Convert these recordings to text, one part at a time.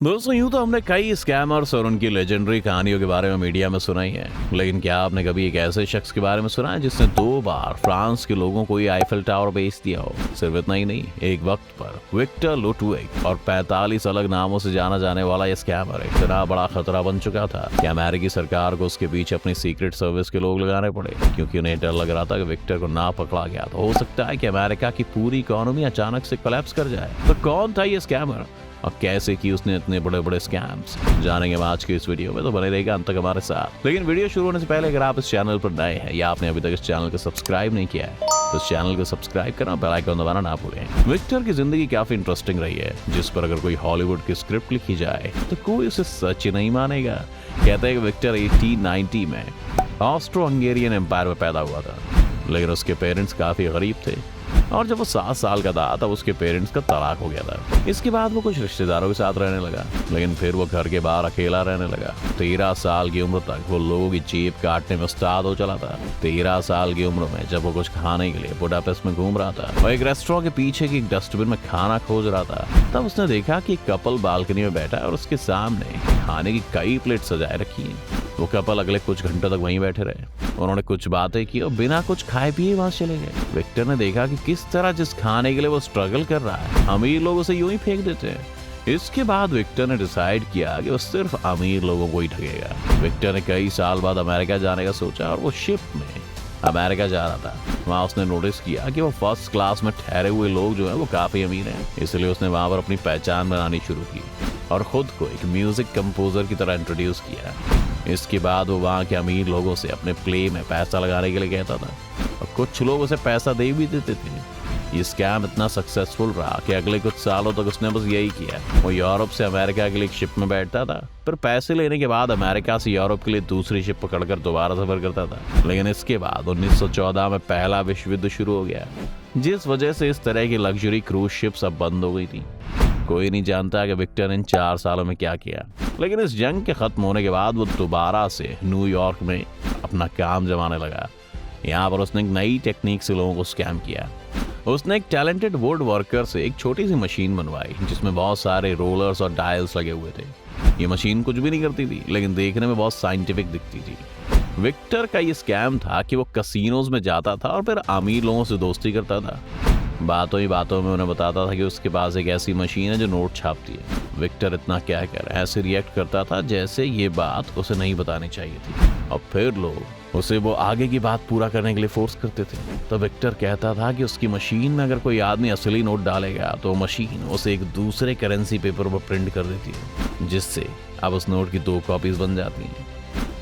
दोस्तों यूं तो हमने कई स्कैमर्स और उनकी लेजेंडरी कहानियों के बारे में मीडिया में सुना ही है, लेकिन क्या आपने कभी एक ऐसे शख्स के बारे में सुना है जिसने 2 बार फ्रांस के लोगों को ये आईफिल टावर बेच दिया हो? सिर्फ इतना ही नहीं, एक वक्त पर विक्टर लुटवेक और 45 अलग नामों से जाना जाने वाला ये स्कैमर इतना बड़ा खतरा बन चुका था कि अमेरिकी सरकार को उसके पीछे अपनी सीक्रेट सर्विस के लोग लगाने पड़े, क्योंकि उन्हें डर लग रहा था कि विक्टर को ना पकड़ा गया तो हो सकता है कि अमेरिका की पूरी इकोनॉमी अचानक से कोलैप्स कर जाए। तो कौन था ये स्कैमर और कैसे की उसने इतने बड़े बड़े स्कैम्स, जानेंगे हम आज के इस वीडियो में, तो बने रहेगा अंत तक हमारे साथ। लेकिन वीडियो शुरू होने से पहले अगर आप इस चैनल पर नए हैं या आपने अभी तक इस चैनल को सब्सक्राइब नहीं किया है तो इस चैनल को सब्सक्राइब करना, बेल आइकन दबाना ना भूलें। विक्टर की जिंदगी काफी इंटरेस्टिंग रही है, जिस पर अगर कोई हॉलीवुड की स्क्रिप्ट लिखी जाए तो कोई उसे सच नहीं मानेगा। कहते हैं कि विक्टर 1890 में ऑस्ट्रो हंगेरियन एम्पायर में पैदा हुआ था, लेकिन उसके पेरेंट्स काफी गरीब थे और जब वो 7 साल का था तब उसके पेरेंट्स का तलाक हो गया था। इसके बाद वो कुछ रिश्तेदारों के साथ रहने लगा, लेकिन फिर वो घर के बाहर अकेला रहने लगा। 13 साल की उम्र तक वो लोगों की जेब काटने में उस्ताद हो चला था। 13 साल की उम्र में जब वो कुछ खाने के लिए बुडापेस्ट में घूम रहा था और एक रेस्टोरेंट के पीछे की एक डस्टबिन में खाना खोज रहा था, तब उसने देखा कि एक कपल बालकनी में बैठा है और उसके सामने खाने की कई प्लेट सजाए रखी है। वो कपल अगले कुछ घंटों तक वहीं बैठे रहे, उन्होंने कुछ बातें की और बिना कुछ खाए पिए वहां चले गए। विक्टर ने देखा कि किस तरह जिस खाने के लिए वो स्ट्रगल कर रहा है अमीर लोग उसे यूं ही फेंक देते हैं। इसके बाद विक्टर ने डिसाइड किया कि वो सिर्फ अमीर लोगों को ही ठगेगा। विक्टर ने कई साल बाद अमेरिका जाने का सोचा और वो शिप में अमेरिका जा रहा था। वहाँ उसने नोटिस किया कि वो फर्स्ट क्लास में ठहरे हुए लोग जो है वो काफी अमीर हैं, इसलिए उसने वहां पर अपनी पहचान बनानी शुरू की और खुद को एक म्यूजिक कंपोजर की तरह इंट्रोड्यूस किया। इसके बाद वो वहाँ के अमीर लोगों से अपने प्ले में पैसा लगाने के लिए कहता था और कुछ लोग उसे पैसा दे भी देते थे। ये स्कैम इतना सक्सेसफुल रहा कि अगले कुछ सालों तक उसने बस यही किया। वो यूरोप से अमेरिका के लिए एक शिप में बैठता था, फिर पैसे लेने के बाद अमेरिका से यूरोप के लिए दूसरी शिप पकड़कर दोबारा सफर करता था। लेकिन इसके बाद 1914 में पहला विश्व युद्ध शुरू हो गया, जिस वजह से इस तरह की लग्जरी क्रूज शिप्स अब बंद हो गई थी। कोई नहीं जानता कि विक्टर ने इन 4 सालों में क्या किया, लेकिन इस जंग के खत्म होने के बाद वो दोबारा से न्यूयॉर्क में अपना काम जमाने लगा। यहाँ पर उसने एक नई टेक्निक से लोगों को स्कैम किया। उसने एक टैलेंटेड वुड वर्कर से एक छोटी सी मशीन बनवाई जिसमें बहुत सारे रोलर्स और डायल्स लगे हुए थे। ये मशीन कुछ भी नहीं करती थी, लेकिन देखने में बहुत साइंटिफिक दिखती थी। विक्टर का ये स्कैम था कि वो कैसीनोज में जाता था और फिर अमीर लोगों से दोस्ती करता था। बातों ही बातों में उन्हें बताता था कि उसके पास एक ऐसी मशीन है जो नोट छापती है। विक्टर इतना क्या कर ऐसे रिएक्ट करता था जैसे ये बात उसे नहीं बतानी चाहिए थी, और फिर लोग उसे वो आगे की बात पूरा करने के लिए फोर्स करते थे। तो विक्टर कहता था कि उसकी मशीन में अगर कोई आदमी असली नोट डालेगा तो मशीन उसे एक दूसरे करेंसी पेपर पर प्रिंट कर देती है, जिससे अब उस नोट की 2 कॉपीज बन जाती हैं।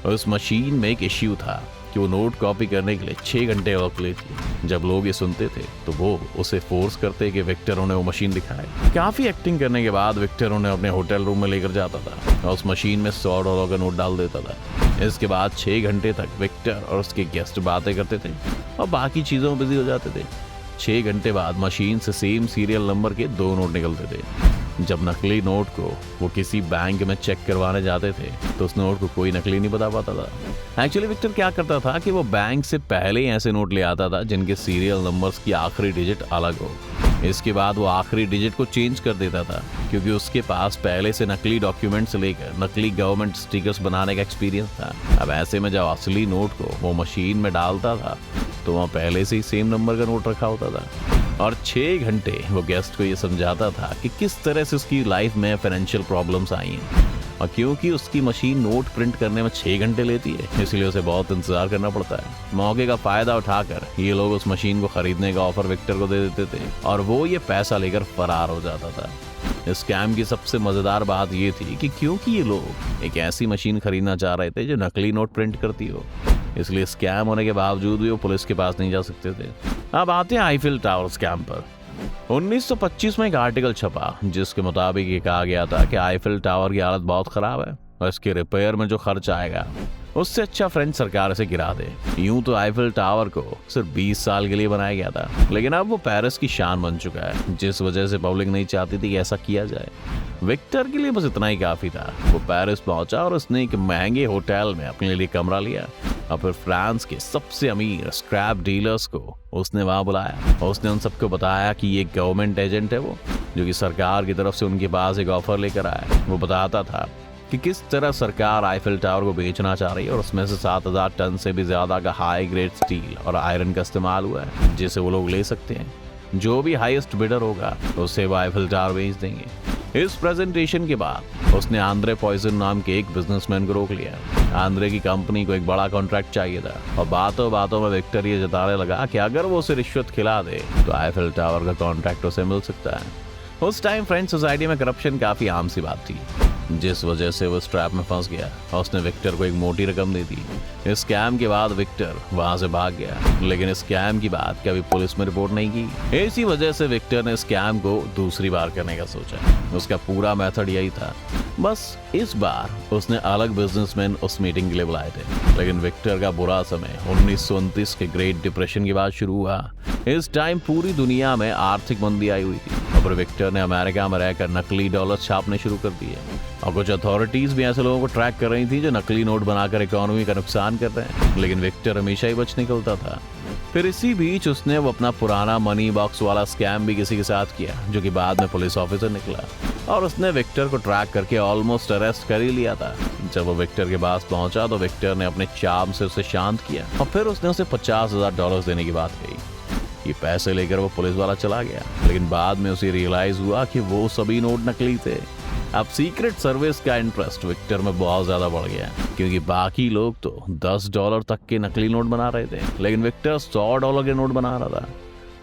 और उस मशीन में एक इश्यू था कि वो नोट कॉपी करने के लिए 6 घंटे वक्त लेती। जब लोग ये सुनते थे तो वो उसे फोर्स करते कि विक्टर उन्हें वो मशीन दिखाए। काफी एक्टिंग करने के बाद विक्टर उन्हें अपने होटल रूम में लेकर जाता था और उस मशीन में $100 का नोट डाल देता था। इसके बाद 6 घंटे तक विक्टर और उसके गेस्ट बातें करते थे और बाकी चीजों में बिजी हो जाते थे। 6 घंटे बाद मशीन से सेम सीरियल नंबर के 2 नोट निकलते थे। जब नकली नोट को वो किसी बैंक में चेक करवाने जाते थे तो उस नोट को कोई नकली नहीं बता पाता था। एक्चुअली विक्टर क्या करता था कि वो बैंक से पहले ही ऐसे नोट ले आता था जिनके सीरियल नंबर्स की आखिरी डिजिट अलग हो। इसके बाद वो आखिरी डिजिट को चेंज कर देता था, क्योंकि उसके पास पहले से नकली डॉक्यूमेंट से लेकर नकली गवर्नमेंट स्टिकर्स बनाने का एक्सपीरियंस था। अब ऐसे में जब असली नोट को वो मशीन में डालता था तो वहाँ पहले से ही सेम नंबर का नोट रखा होता था। और 6 घंटे वो गेस्ट को ये समझाता था कि किस तरह से उसकी लाइफ में फाइनेंशियल प्रॉब्लम्स आई हैं, और क्योंकि उसकी मशीन नोट प्रिंट करने में 6 घंटे लेती है इसलिए उसे बहुत इंतजार करना पड़ता है। मौके का फायदा उठाकर ये लोग उस मशीन को खरीदने का ऑफर विक्टर को दे देते थे और वो ये पैसा लेकर फरार हो जाता था। इस स्कैम की सबसे मजेदार बात ये थी कि क्योंकि ये लोग एक ऐसी मशीन खरीदना चाह रहे थे जो नकली नोट प्रिंट करती हो, इसलिए स्कैम होने के बावजूद भी वो पुलिस के पास नहीं जा सकते थे। अब आते हैं आईफिल टावर स्कैम पर। 1925 में एक आर्टिकल छपा जिसके मुताबिक ये कहा गया था कि आईफिल टावर की हालत बहुत खराब है और इसके रिपेयर में जो खर्च आएगा उससे अच्छा फ्रेंच सरकार इसे गिरा दे। यूं तो आईफिल टावर को सिर्फ 20 साल के लिए बनाया गया था, लेकिन अब वो पेरिस की शान बन चुका है, जिस वजह से पब्लिक नहीं चाहती थी कि ऐसा किया जाए। विक्टर के लिए बस इतना ही काफी था। वो पेरिस पहुंचा और उसने एक महंगे होटल में अपने लिए कमरा लिया और फिर फ्रांस के सबसे अमीर स्क्रैप डीलर्स को उसने वहां बुलाया और उसने उन सबको बताया कि ये गवर्नमेंट एजेंट है वो, जो कि सरकार की तरफ से उनके पास एक ऑफर लेकर आया। वो बताता था कि किस तरह सरकार आईफिल टावर को बेचना चाह रही है और उसमें से 7000 टन से भी ज्यादा का हाई ग्रेड स्टील और आयरन का इस्तेमाल हुआ है, जिसे वो लोग ले सकते हैं। जो भी हाईएस्ट बिडर होगा उसे वो आईफिल टावर बेच देंगे। इस प्रेजेंटेशन के बाद उसने आंद्रे पॉइजन नाम के एक बिजनेसमैन को रोक लिया। आंद्रे की कंपनी को एक बड़ा कॉन्ट्रैक्ट चाहिए था और बातों बातों में विक्टर ये जताने लगा कि अगर वो उसे रिश्वत खिला दे तो आईफिल टावर का कॉन्ट्रैक्ट उसे मिल सकता है। उस टाइम फ्रेंच सोसाइटी में करप्शन काफी आम सी बात थी, जिस वजह से वो स्ट्रैप में फंस गया और उसने विक्टर को एक मोटी रकम दे दी। इस स्कैम के बाद विक्टर वहां से भाग गया, लेकिन इस स्कैम की बात कभी पुलिस में रिपोर्ट नहीं की। इसी वजह से विक्टर ने स्कैम को दूसरी बार करने का सोचा। उसका पूरा मेथड यही था, बस इस बार उसने अलग बिजनेसमैन उस मीटिंग के लिए बुलाए थे। लेकिन विक्टर का बुरा समय 1929 के ग्रेट डिप्रेशन के बाद शुरू हुआ। इस टाइम पूरी दुनिया में आर्थिक मंदी आई हुई थी और विक्टर ने अमेरिका में रहकर नकली डॉलर छापने शुरू कर दिए और कुछ अथॉरिटीज भी ऐसे लोगों को ट्रैक कर रही थी जो नकली नोट बनाकर इकोनॉमी का नुकसान कर रहे हैं। लेकिन विक्टर हमेशा ही बच निकलता था। फिर इसी बीच उसने वो अपना पुराना मनी बॉक्स वाला स्कैम भी किसी के साथ किया, जो कि बाद में पुलिस ऑफिसर निकला और उसने विक्टर को ट्रैक करके ऑलमोस्ट अरेस्ट कर ही लिया था। जब वो विक्टर के पास पहुंचा तो विक्टर ने अपने चार्म से उसे शांत किया और फिर उसने उसे $50,000 देने की बात कही। ये पैसे लेकर वो पुलिस वाला चला गया, लेकिन बाद में उसे रियलाइज हुआ कि वो सभी नोट नकली थे। अब सीक्रेट सर्विस का इंटरेस्ट विक्टर में बहुत ज्यादा बढ़ गया, क्योंकि बाकी लोग तो $10 तक के नकली नोट बना रहे थे, लेकिन विक्टर $100 के नोट बना रहा था।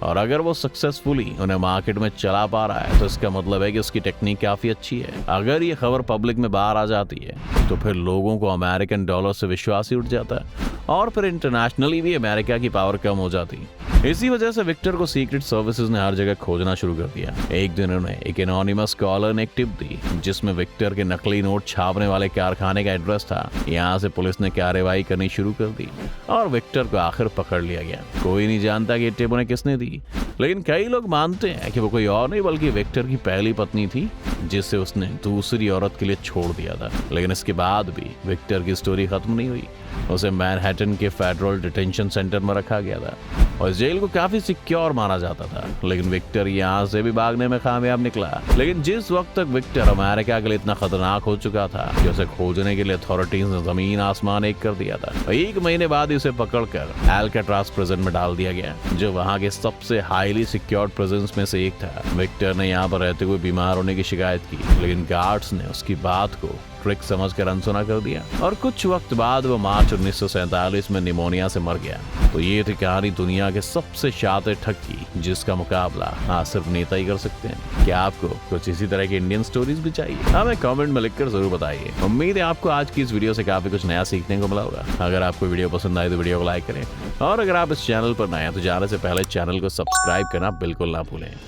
और अगर वो सक्सेसफुली उन्हें मार्केट में चला पा रहा है तो इसका मतलब है कि उसकी टेक्निक काफी अच्छी है। अगर ये खबर पब्लिक में बाहर आ जाती है तो फिर लोगों को अमेरिकन डॉलर से विश्वास ही उठ जाता है और फिर इंटरनेशनली भी अमेरिका की पावर कम हो जाती। इसी वजह से विक्टर को सीक्रेट सर्विसेज ने हर जगह खोजना शुरू कर दिया। एक दिन उन्हें एक एनोनिमस कॉलर ने एक टिप दी, जिसमें विक्टर के नकली नोट छापने वाले कारखाने का एड्रेस था। यहाँ से पुलिस ने कार्रवाई करनी शुरू कर दी और विक्टर को आखिर पकड़ लिया गया। कोई नहीं जानता कि ये टिप उन्हें किसने दी, लेकिन कई लोग मानते हैं कि वो कोई और नहीं बल्कि विक्टर की पहली पत्नी थी, जिसे उसने दूसरी औरत के लिए छोड़ दिया था। लेकिन इसके बाद भी विक्टर की स्टोरी खत्म नहीं हुई। उसे मैनहट्टन के फेडरल डिटेंशन सेंटर में रखा गया था और जेल को काफी सिक्योर माना जाता था। लेकिन विक्टर यहाँ से भी भागने में कामयाब निकला। लेकिन जिस वक्त तक विक्टर अमेरिका के लिए इतना खतरनाक हो चुका था कि उसे खोजने के लिए अथॉरिटीज ने जमीन आसमान एक कर दिया था। 1 महीने बाद उसे पकड़कर एल्काट्राज प्रिजन में डाल दिया गया, जो वहाँ के सबसे हाईली सिक्योर्ड प्रिजन्स में से एक था। विक्टर ने यहाँ पर रहते हुए बीमार होने की शिकायत की, लेकिन गार्ड्स ने उसकी बात को ट्रिक समझकर अनसुना कर दिया और कुछ वक्त बाद वो मार्च 1947 में निमोनिया से मर गया। तो ये थी कहानी दुनिया के सबसे शातिर ठग की, जिसका मुकाबला आज सिर्फ नेता ही कर सकते हैं। क्या आपको कुछ इसी तरह की इंडियन स्टोरीज भी चाहिए? हमें कमेंट में लिखकर जरूर बताइए। उम्मीद है आपको आज की इस वीडियो से काफी कुछ नया सीखने को मिला होगा। अगर आपको वीडियो पसंद आए तो वीडियो को लाइक करें और अगर आप इस चैनल पर नए हैं तो जाने से पहले चैनल को सब्सक्राइब करना बिल्कुल ना भूलें।